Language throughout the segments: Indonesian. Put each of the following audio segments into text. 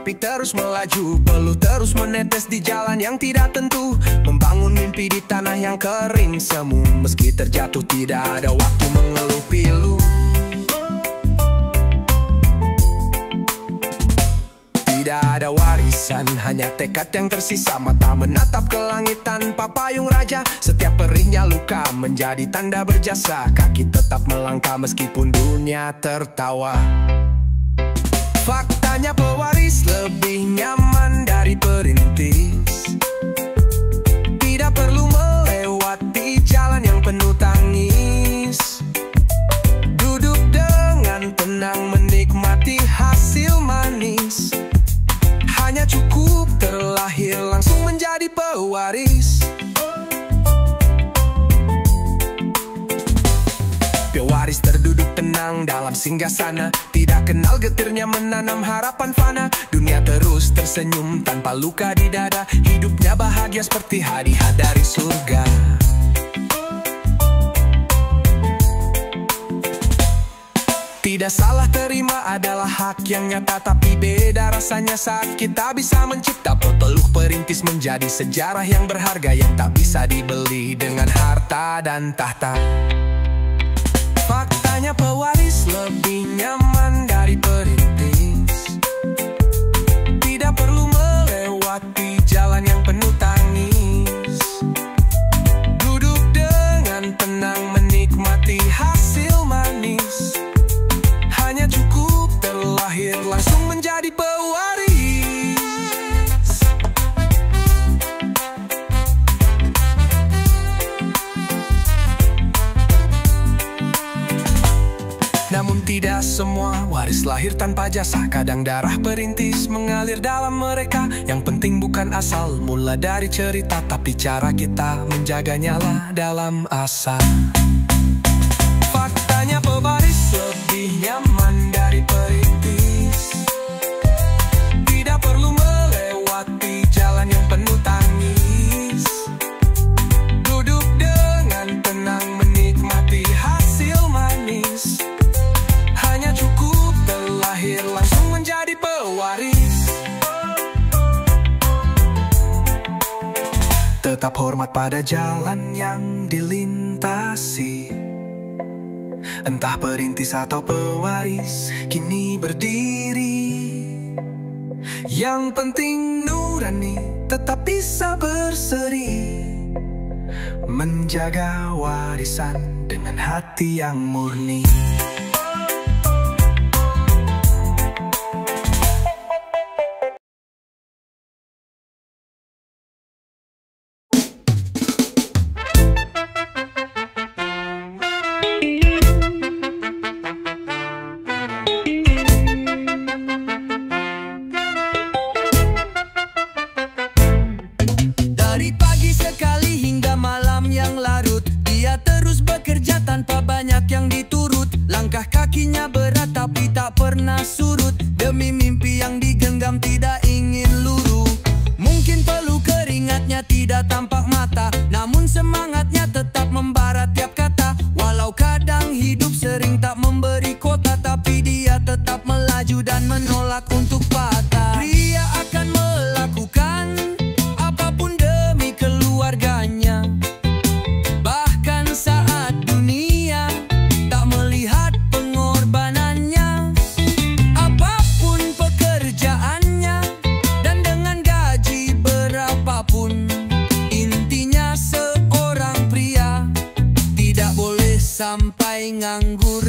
tetapi terus melaju. Peluh terus menetes di jalan yang tidak tentu, membangun mimpi di tanah yang kering semu. Meski terjatuh tidak ada waktu mengeluh pilu. Tidak ada warisan, hanya tekad yang tersisa. Mata menatap ke langit tanpa payung raja. Setiap perihnya luka menjadi tanda berjasa. Kaki tetap melangkah meskipun dunia tertawa. Faktanya pewaris lebih nyaman dari perintis. Tidak perlu melewati jalan yang penuh tangis. Duduk dengan tenang menikmati hasil manis. Hanya cukup terlahir langsung menjadi pewaris. Pewaris terduduk tenang dalam singgasana, tidak kenal getirnya menanam harapan fana. Dunia terus tersenyum tanpa luka di dada. Hidupnya bahagia seperti hadiah dari surga. Tidak salah terima adalah hak yang nyata, tapi beda rasanya saat kita bisa mencipta. Pepeluh perintis menjadi sejarah yang berharga, yang tak bisa dibeli dengan harta dan tahta. Faktanya pewaris lebih nyaman dari perintis. Tidak perlu melewati jalan yang penuh tangis. Duduk dengan tenang menikmati hasil manis. Hanya cukup terlahir langsung menjadi pewaris. Namun tidak semua waris lahir tanpa jasa. Kadang darah perintis mengalir dalam mereka. Yang penting bukan asal mula dari cerita, tapi cara kita menjaganya lah dalam asa. Faktanya pewaris lebih nyaman dari perintis. Tidak perlu melewati jalan yang penuh tangis. Duduk dengan tenang menikmati hasil manis. Hanya cukup terlahir langsung menjadi pewaris. Tetap hormat pada jalan yang dilintasi. Entah perintis atau pewaris kini berdiri. Yang penting nurani tetap bisa berseri, menjaga warisan dengan hati yang murni. Kakinya berat tapi tak pernah surut. Demi mimpi yang digenggam tidak ingin luruh. Mungkin perlu keringatnya tidak tampak mata, namun semangatnya tetap membara tiap kata. Walau kadang hidup sering tak memberi kota, tapi dia tetap melaju dan menolak untuk patah. Pria akan melakukan apapun demi keluarganya. Bahkan saat dunia tak melihat pengorbanannya. Apapun pekerjaannya dan dengan gaji berapapun, intinya seorang pria tidak boleh sampai nganggur.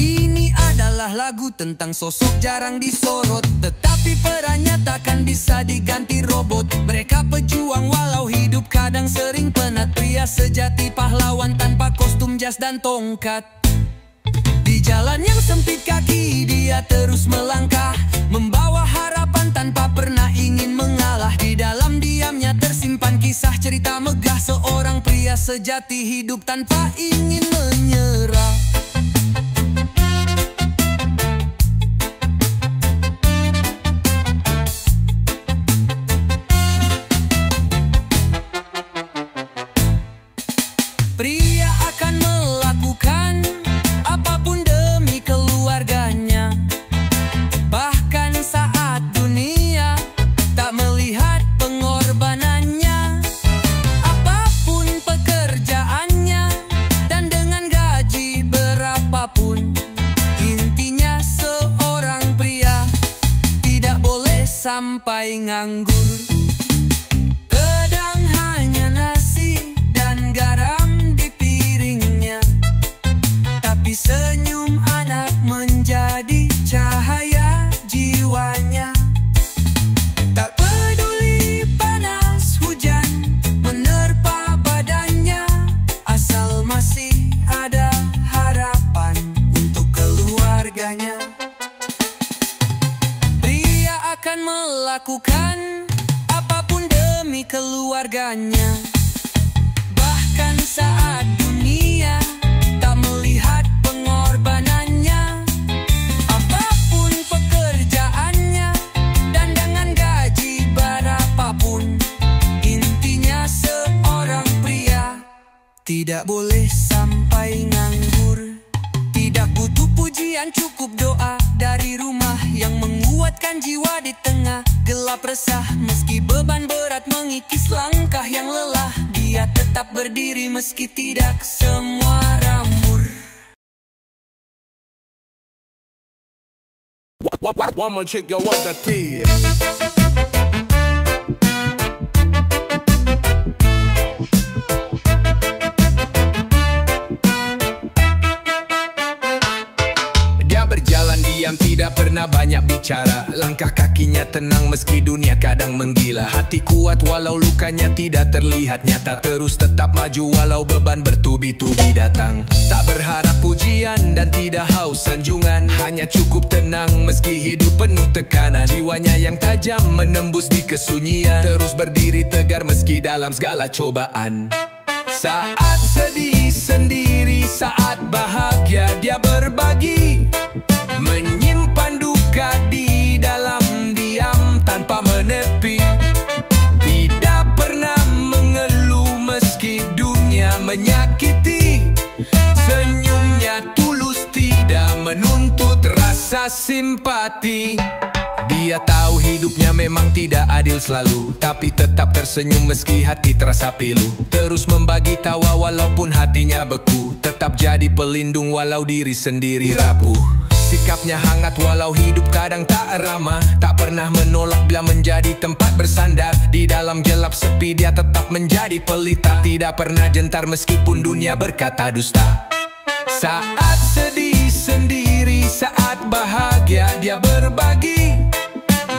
Ini adalah lagu tentang sosok jarang disorot, tetapi perannya takkan bisa diganti robot. Mereka pejuang walau hidup kadang sering penat. Pria sejati pahlawan tanpa kostum jas dan tongkat. Di jalan yang sempit kaki dia terus melangkah, membawa harapan tanpa pernah ingin mengalah. Di dalam diamnya tersimpan kisah cerita megah seorang pria sejati hidup tanpa ingin menyerah. Pria akan melakukan apapun demi keluarganya. Bahkan saat dunia sampai nganggur. Kadang hanya nasi dan garam di piringnya, tapi senyum anak menjadi cahaya jiwanya. Tak peduli panas hujan menerpa badannya, asal masih ada harapan untuk keluarganya. Pria akan melakukan apapun demi keluarganya, bahkan saat dunia tak melihat pengorbanannya. Apapun pekerjaannya dan dengan gaji berapapun, intinya seorang pria tidak boleh sampai nganggur. Tidak butuh pujian, cukup doa dari rumah yang menguatkan jiwa di tengah gelap resah. Meski beban berat mengikis langkah yang lelah, dia tetap berdiri meski tidak semua ramur. One more chick, yo, what's that tea? Dia berjalan diam, tidak pernah banyak bicara. Langkah kakinya tenang meski dunia kadang menggila. Hati kuat walau lukanya tidak terlihat nyata. Terus tetap maju walau beban bertubi-tubi datang. Tak berharap pujian dan tidak haus sanjungan, hanya cukup tenang meski hidup penuh tekanan. Jiwanya yang tajam menembus di kesunyian, terus berdiri tegar meski dalam segala cobaan. Saat sedih sendiri, saat bahagia dia berbagi, menyimpan duka di dalam diam tanpa menepi. Tidak pernah mengeluh meski dunia menyakiti. Senyumnya tulus, tidak menuntut rasa simpati. Dia tahu hidupnya memang tidak adil selalu, tapi tetap tersenyum meski hati terasa pilu. Terus membagi tawa walaupun hatinya beku, tetap jadi pelindung walau diri sendiri rapuh. Sikapnya hangat walau hidup kadang tak ramah, tak pernah menolak bila menjadi tempat bersandar. Di dalam gelap sepi dia tetap menjadi pelita, tidak pernah gentar meskipun dunia berkata dusta. Saat sedih sendiri, saat bahagia dia berbagi,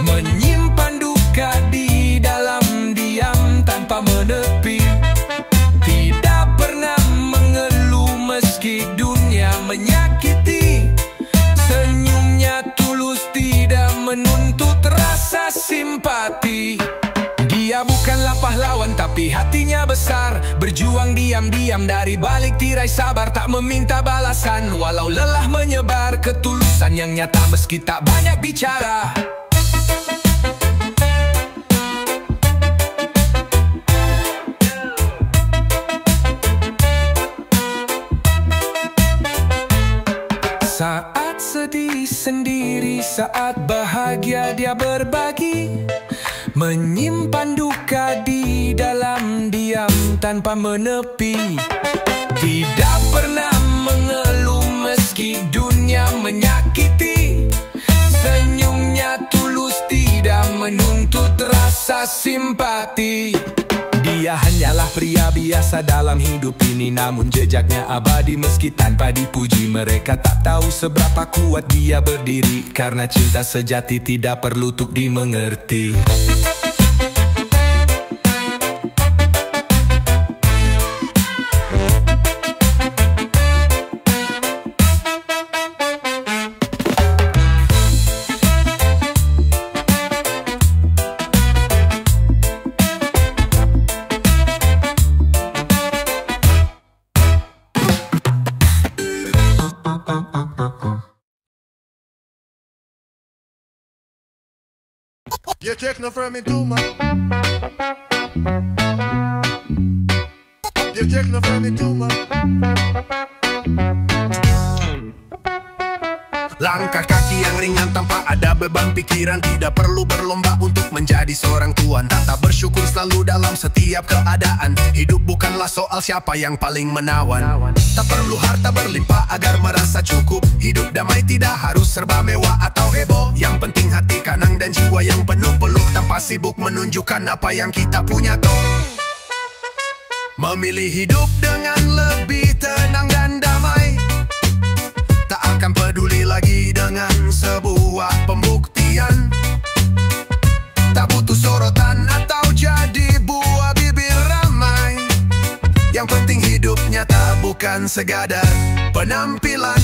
menyimpan duka di dalam diam tanpa menepi. Tidak pernah mengeluh meski dunia menyakiti. Senyumnya tulus, tidak menuntut rasa simpati. Dia bukanlah pahlawan tapi hatinya besar, berjuang diam-diam dari balik tirai sabar. Tak meminta balasan walau lelah menyebar, ketulusan yang nyata meski tak banyak bicara. Saat sedih sendiri, saat bahagia dia berbagi, menyimpan duka di dalam diam tanpa menepi. Tidak pernah mengeluh meski dunia menyakiti. Senyumnya tulus, tidak menuntut rasa simpati. Dia hanyalah pria biasa dalam hidup ini, namun jejaknya abadi meski tanpa dipuji. Mereka tak tahu seberapa kuat dia berdiri, karena cinta sejati tidak perlu untuk dimengerti. You take no from me too much. You take no from me too much. Langkah kaki yang ringan tanpa ada beban pikiran. Tidak perlu berlomba untuk menjadi seorang tuan. Tata bersyukur selalu dalam setiap keadaan. Hidup bukanlah soal siapa yang paling menawan. Tak perlu harta berlimpah agar merasa cukup. Hidup damai tidak harus serba mewah atau heboh. Yang penting hati kanang dan jiwa yang penuh peluk. Tanpa sibuk menunjukkan apa yang kita punya toh. Memilih hidup dengan lebih tenang dan damai. Tak akan peduli lagi dengan sebuah pembuktian. Tak butuh sorotan atau jadi buah bibir ramai. Yang penting hidup nyata bukan sekadar penampilan.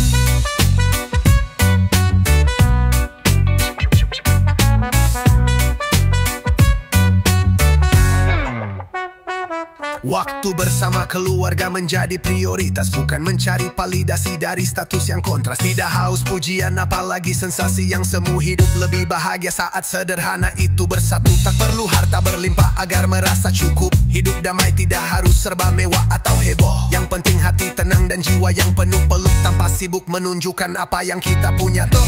Waktu bersama keluarga menjadi prioritas, bukan mencari validasi dari status yang kontras. Tidak haus pujian apalagi sensasi yang semu. Hidup lebih bahagia saat sederhana itu bersatu. Tak perlu harta berlimpah agar merasa cukup. Hidup damai tidak harus serba mewah atau heboh. Yang penting hati tenang dan jiwa yang penuh peluk. Tanpa sibuk menunjukkan apa yang kita punya toh.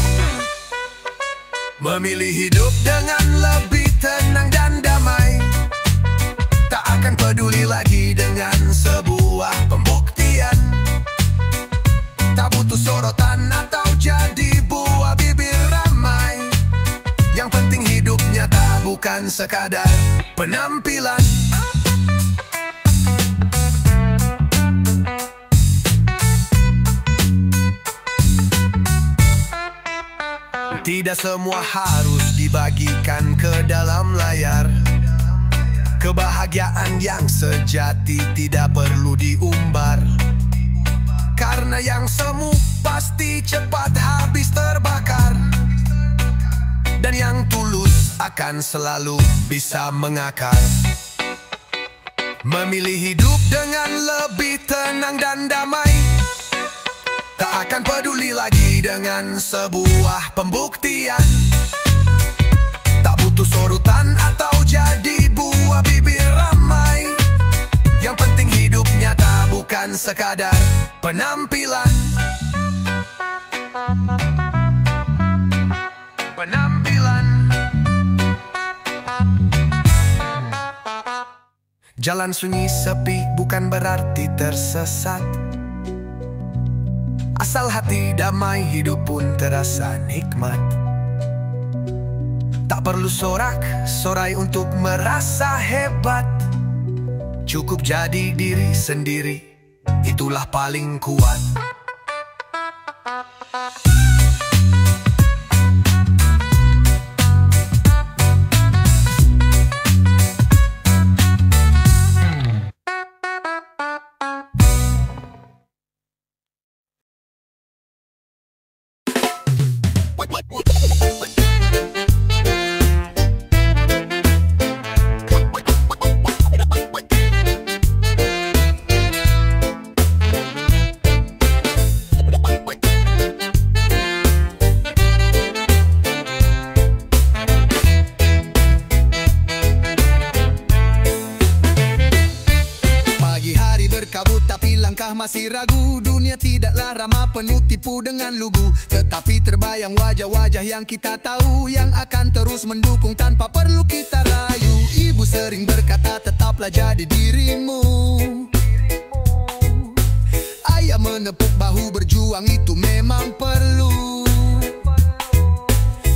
Memilih hidup dengan lebih tenang dan damai. Tak akan peduli lagi dengan sebuah pembuktian. Tak butuh sorotan atau jadi buah bibir ramai. Yang penting hidup nyata bukan sekadar penampilan. Tidak semua harus dibagikan ke dalam layar. Kebahagiaan yang sejati tidak perlu diumbar. Karena yang semu pasti cepat habis terbakar. Dan yang tulus akan selalu bisa mengakar. Memilih hidup dengan lebih tenang dan damai. Tak akan peduli lagi dengan sebuah pembuktian. Tak butuh sorutan atau jadi buah bibir ramai. Yang penting hidup nyata bukan sekadar penampilan. Penampilan. Jalan sunyi sepi bukan berarti tersesat. Asal hati damai hidup pun terasa nikmat. Tak perlu sorak-sorai untuk merasa hebat. Cukup jadi diri sendiri, itulah paling kuat. Masih ragu, dunia tidaklah ramah, penuh tipu dengan lugu. Tetapi terbayang wajah-wajah yang kita tahu, yang akan terus mendukung tanpa perlu kita rayu. Ibu sering berkata tetaplah jadi dirimu. Ayah menepuk bahu berjuang itu memang perlu.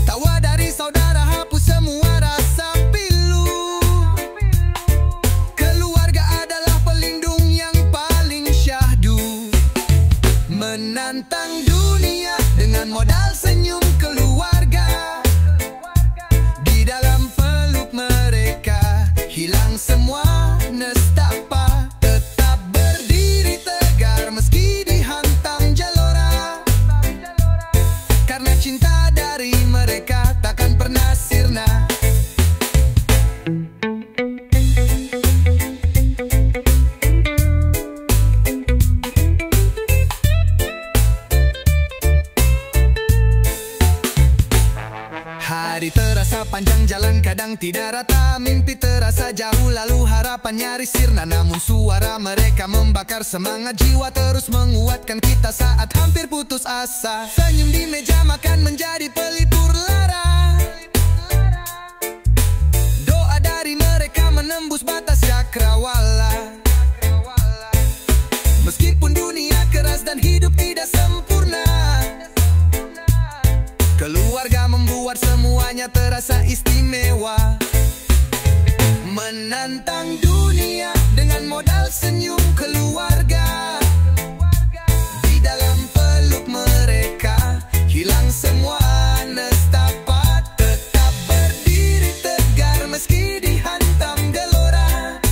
Tawa dari saudara hapus semua rasa pilu. Keluarga adalah pelindung yang paling syahdu. Menantang dunia dengan modal senyum keluarga. Di dalam peluk mereka hilang semua nestapa. Tetap berdiri tegar meski dihantam jalora. Karena cinta dari mereka takkan pernah sirna. Hari terasa panjang, jalan kadang tidak rata. kala mimpi terasa jauh lalu harapan nyaris sirna, namun suara mereka membakar semangat jiwa terus menguatkan kita saat hampir putus asa. Senyum di meja makan menjadi pelipur lara. Doa dari mereka menembus batas cakrawala. Meskipun dunia keras dan hidup tidak sempurna, keluarga membuat semuanya terasa istimewa. Menantang dunia dengan modal senyum keluarga. Di dalam peluk mereka hilang semua nestapa. Tetap berdiri tegar meski dihantam gelora,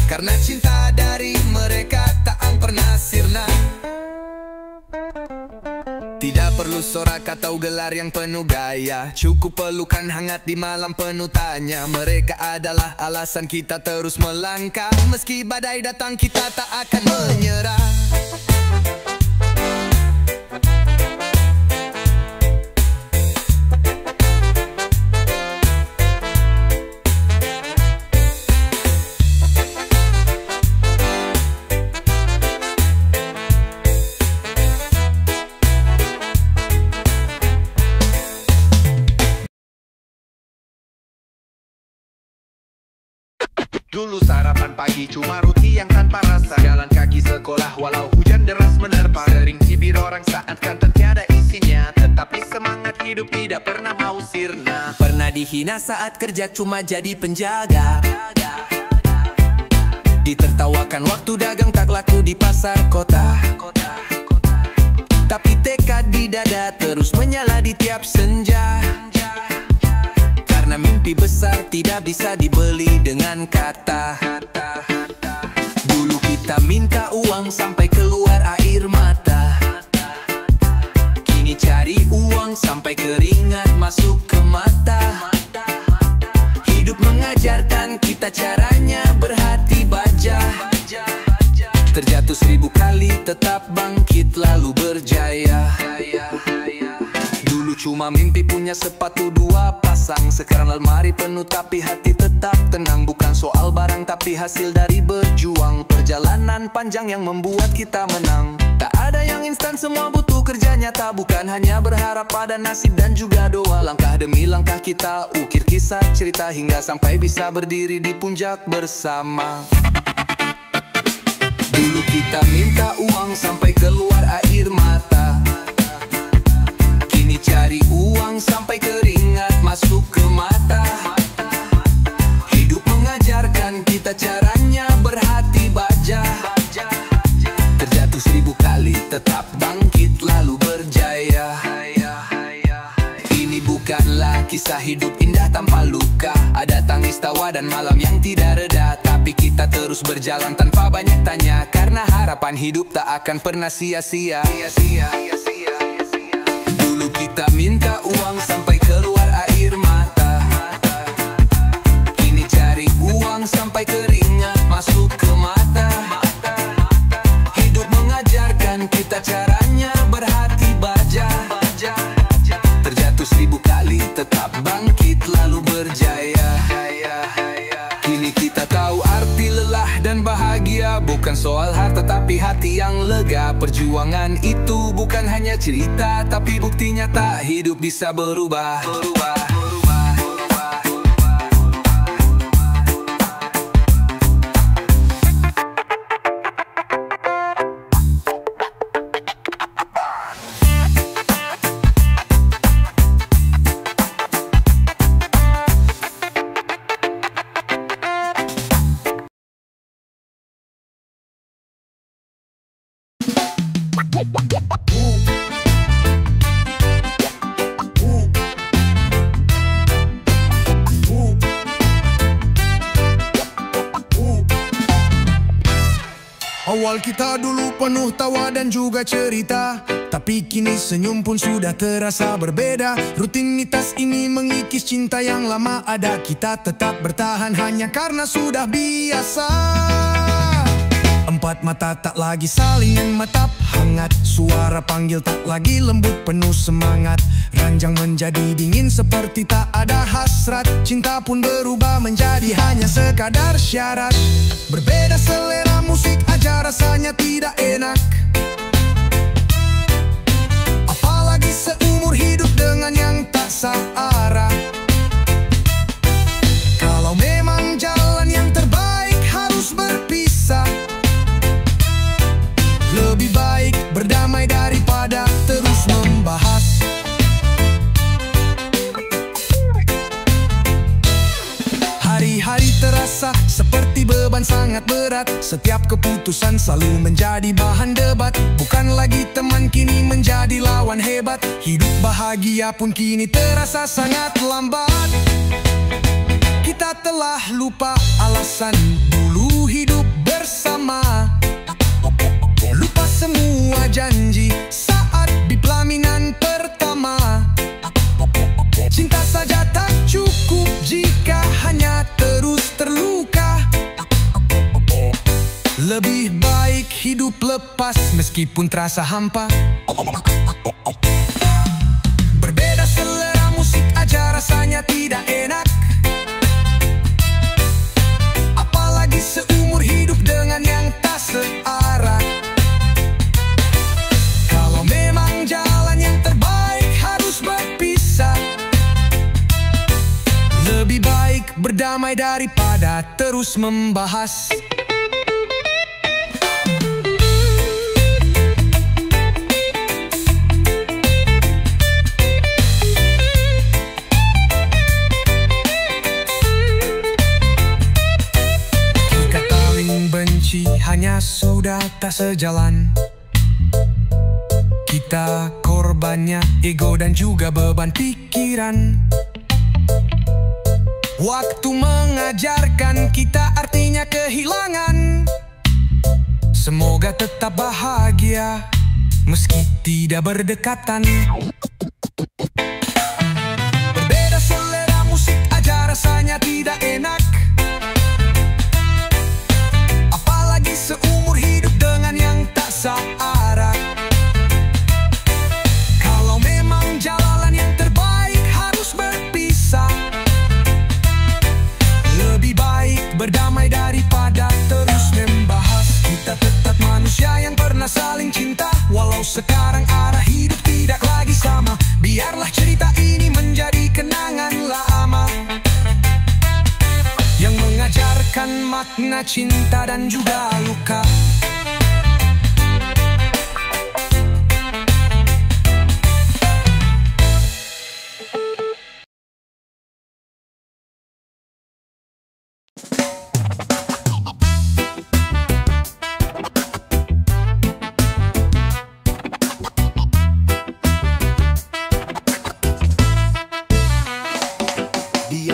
karena cinta dari mereka tak pernah sirna. Tidak perlu sorak atau gelar yang penuh gaya, cukup pelukan hangat di malam penuh tanya. Mereka adalah alasan kita terus melangkah. Meski badai datang kita tak akan menyerah. Dulu sarapan pagi cuma roti yang tanpa rasa. Jalan kaki sekolah walau hujan deras menerpa. Sering cibir orang saat kata tiada isinya, tetapi semangat hidup tidak pernah mau sirna. Pernah dihina saat kerja cuma jadi penjaga. Ditertawakan waktu dagang tak laku di pasar kota. Tapi tekad di dada terus menyala di tiap senja. Karena mimpi besar tidak bisa dibeli dengan kata. Dulu kita minta uang sampai keluar air mata. Kini cari uang sampai keringat masuk ke mata. Hidup mengajarkan kita caranya berhati baja. Terjatuh 1000 kali tetap bangkit lalu berjaya. Dulu cuma mimpi punya sepatu 2 pasang. Sekarang lemari penuh tapi hati tetap tenang. Bukan soal barang tapi hasil dari berjuang. Perjalanan panjang yang membuat kita menang. Tak ada yang instan, semua butuh kerja nyata. Bukan hanya berharap pada nasib dan juga doa. Langkah demi langkah kita ukir kisah cerita, hingga sampai bisa berdiri di puncak bersama. Dulu kita minta uang sampai keluar air mata. Kini cari uang sampai keringat masuk ke mata. Hidup mengajarkan kita caranya berhati baja. Terjatuh 1000 kali tetap bangkit lalu berjaya. Ini bukanlah kisah hidup indah tanpa luka. Ada tangis tawa dan malam yang tidak reda. Tapi kita terus berjalan tanpa banyak tanya, karena harapan hidup tak akan pernah sia-sia. Dulu kita minta uang sampai keluar air mata. Kini cari uang sampai keringat masuk ke mata. Hidup mengajarkan kita caranya berhati baja. Terjatuh 1000 kali tetap bangkit lalu berjaya. Kini kita tahu arti lelah dan bahagia bukan soal harta tapi hati yang lega. Perjuangan itu bukan hanya cerita tapi bukti nyata hidup bisa berubah. Awal kita dulu penuh tawa dan juga cerita, tapi kini senyum pun sudah terasa berbeda. Rutinitas ini mengikis cinta yang lama ada. Kita tetap bertahan hanya karena sudah biasa. 4 Empat mata tak lagi saling menatap hangat. Suara panggil tak lagi lembut penuh semangat. Ranjang menjadi dingin seperti tak ada hasrat. Cinta pun berubah menjadi hanya sekadar syarat. Berbeda selera musik aja rasanya tidak enak. Apalagi seumur hidup dengan yang tak searah. Kalau memang jalan yang terbaik harus berpisah, lebih baik berdamai daripada terus membahas. Hari-hari terasa seperti beban sangat berat. Setiap keputusan selalu menjadi bahan debat. Bukan lagi teman, kini menjadi lawan hebat. Hidup bahagia pun kini terasa sangat lambat. Kita telah lupa alasan dulu hidup bersama. Lupa semua janji saat di pelaminan pertama. Cinta saja tak cukup jika hanya terus terluka. Lebih baik hidup lepas meskipun terasa hampa. Berbeda selera musik aja rasanya tidak enak. Apalagi seumur hidup dengan yang tak searah. Kalau memang jalan yang terbaik harus berpisah, lebih baik berdamai daripada terus membahas. Jika saling benci hanya sudah tak sejalan. Kita korbannya ego dan juga beban pikiran. Waktu mengajarkan kita artinya kehilangan. Semoga tetap bahagia meski tidak berdekatan. Berbeda selera musik aja rasanya tidak enak. Apalagi seumur hidup dengan yang tak searah. Kalau memang jalan yang terbaik harus berpisah, lebih baik berdamai daripada terus membahas. Kita tetap manusia yang pernah saling cinta. Walau sekarang arah hidup tidak lagi sama, biarlah cerita ini menjadi kenangan lama yang mengajarkan makna cinta dan juga luka.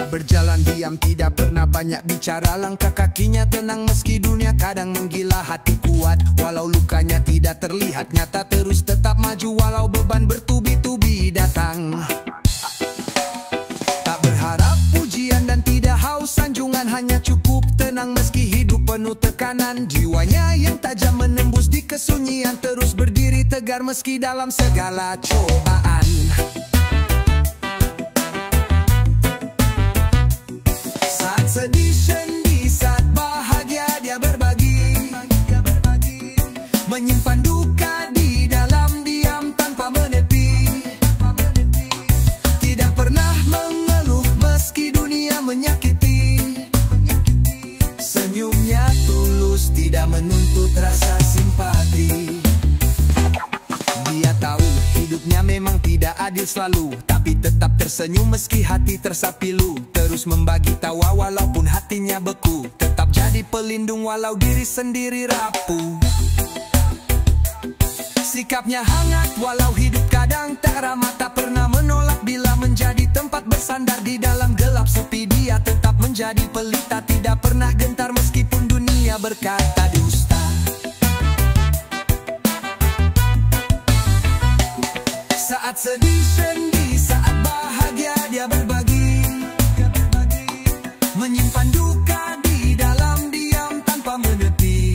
Berjalan diam, tidak pernah banyak bicara. Langkah kakinya tenang meski dunia kadang menggila. Hati kuat walau lukanya tidak terlihat nyata. Terus tetap maju walau beban bertubi-tubi datang. Tak berharap pujian dan tidak haus sanjungan. Hanya cukup tenang meski hidup penuh tekanan. Jiwanya yang tajam menembus di kesunyian. Terus berdiri tegar meski dalam segala cobaan. Sedih sendi saat bahagia dia berbagi. Menyimpan duka di dalam diam tanpa menepi. Tidak pernah mengeluh meski dunia menyakiti. Senyumnya tulus tidak menuntut rasa simpati. Dia tahu hidupnya memang tidak adil selalu, tapi tetap tersenyum meski hati tersapilu. Terus membagi tawa walaupun hatinya beku. Tetap jadi pelindung walau diri sendiri rapuh. Sikapnya hangat walau hidup kadang tak ramah. Tak pernah menolak bila menjadi tempat bersandar. Di dalam gelap sepi dia tetap menjadi pelita. Tidak pernah gentar meskipun dunia berkata dusta. Saat sedih sendi, saat bahagia dia berbagi. Menyimpan duka di dalam diam tanpa menepi.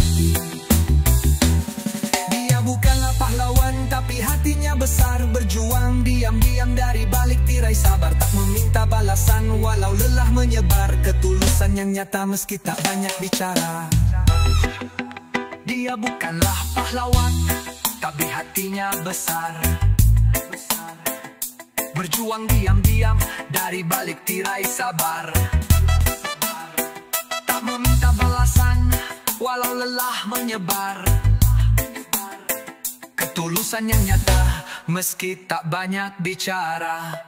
simpati. Dia bukanlah pahlawan tapi hatinya besar, berjuang diam-diam dari balik tirai sabar, tak meminta balasan walau lelah menyebar, ketulusan yang nyata meski tak banyak bicara. Dia bukanlah pahlawan tapi hatinya besar, berjuang diam-diam dari balik tirai sabar, tak meminta balasan walau lelah menyebar, ketulusan yang nyata meski tak banyak bicara.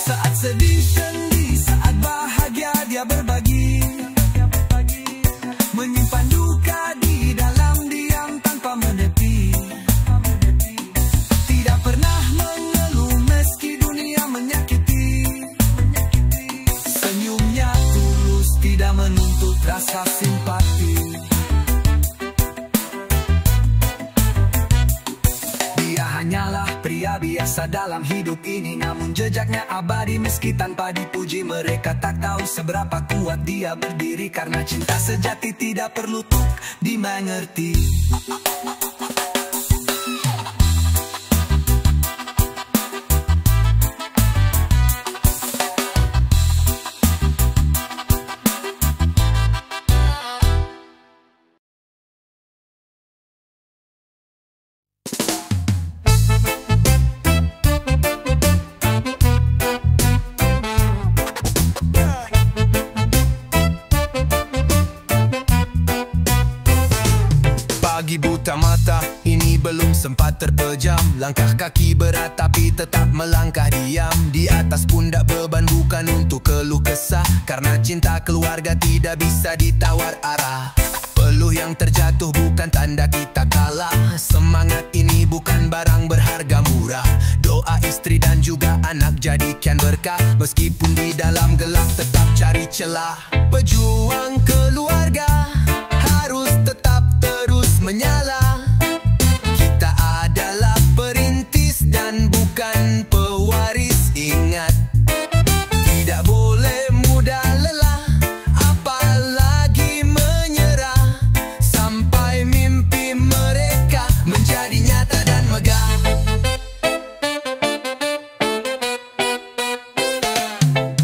Saat sedih sendi, saat bahagia dia berbagi, menyimpan duka di dalam diam tanpa menepi. Tidak pernah mengeluh meski dunia menyakiti. Senyumnya tulus, tidak menuntut rasa simpati. Dia hanyalah pria biasa dalam hidup ini, namun jejaknya abadi meski tanpa dipuji. Mereka tak tahu seberapa kuat dia berdiri, karena cinta sejati tidak perlu untuk dimengerti. Pagi buta mata, ini belum sempat terpejam. Langkah kaki berat tapi tetap melangkah diam. Di atas pundak beban bukan untuk keluh kesah, karena cinta keluarga tidak bisa ditawar arah. Peluh yang terjatuh bukan tanda kita kalah. Semangat ini bukan barang berharga murah. Doa istri dan juga anak jadikan berkah. Meskipun di dalam gelap tetap cari celah. Pejuang keluarga harus tetap terus menyala. Kita adalah perintis dan bukan pewaris. Ingat, tidak boleh mudah lelah, apalagi menyerah, sampai mimpi mereka menjadi nyata dan megah.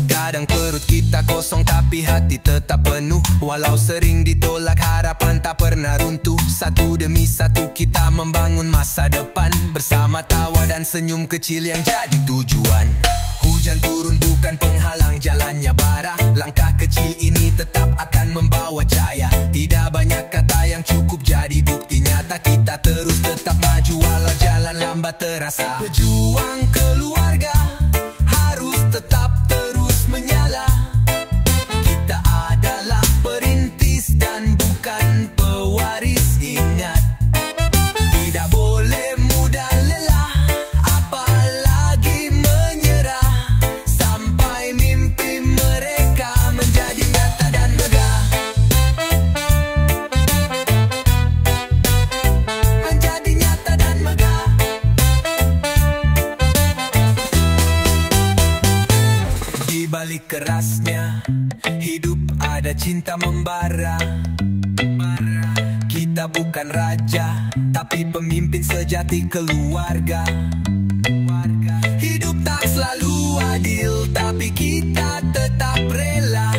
Kadang perut kita kosong tapi hati tetap penuh. Walau sering ditolak, harapan tak pernah runtuh. Satu demi satu kita membangun masa depan, bersama tawa dan senyum kecil yang jadi tujuan. Hujan turun bukan penghalang jalannya bara. Langkah kecil ini tetap akan membawa cahaya. Tidak banyak kata yang cukup jadi bukti nyata. Kita terus tetap maju walau jalan lambat terasa. Pejuang keluarga harus tetap terus menyala. Kita adalah perintis dan bukan pewaris. Ingat, tidak boleh mudah lelah, apalagi menyerah, sampai mimpi mereka menjadi nyata dan megah. Menjadi nyata dan megah. Di balik kerasnya hidup ada cinta membara. Kita bukan raja tapi pemimpin sejati keluarga. Hidup tak selalu adil tapi kita tetap rela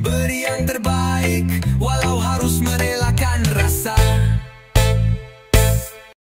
beri yang terbaik walau harus merelakan rasa.